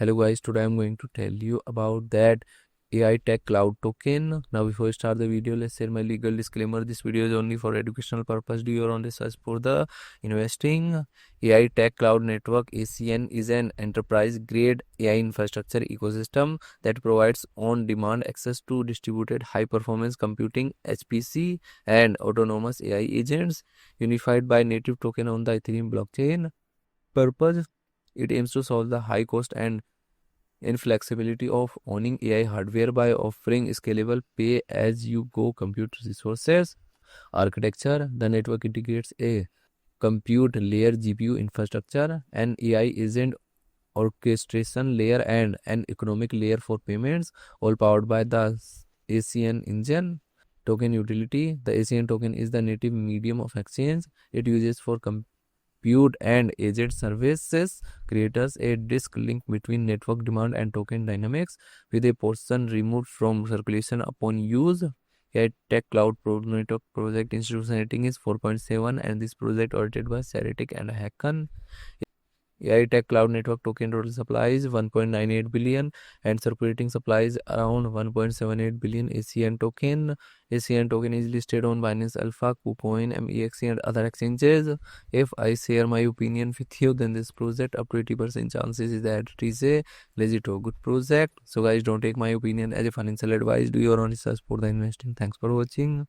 Hello guys, today I'm going to tell you about that AITECH Cloud token. Now before we start the video, let's share my legal disclaimer. This video is only for educational purpose. Do your own research for the investing. AITECH Cloud Network ACN is an enterprise grade AI infrastructure ecosystem that provides on-demand access to distributed high-performance computing HPC and autonomous AI agents unified by native token on the Ethereum blockchain. Purpose: it aims to solve the high cost and inflexibility of owning AI hardware by offering scalable pay-as-you-go compute resources. Architecture: the network integrates a compute layer GPU infrastructure, an AI agent orchestration layer, and an economic layer for payments, all powered by the ACN engine. Token utility: the ACN token is the native medium of exchange. It uses for compute and agent services creates a disk link between network demand and token dynamics, with a portion removed from circulation upon use. A tech cloud network project institution rating is 4.7, and this project audited by Ceratic and Hacken. AITECH Cloud Network token total supply is 1.98 billion and circulating supply is around 1.78 billion ACN token. ACN token is listed on Binance Alpha, KuCoin, MEXC and other exchanges. If I share my opinion with you, then this project up to 80% chances is that it is a legit or good project. So guys, don't take my opinion as a financial advice. Do your own research for the investing. Thanks for watching.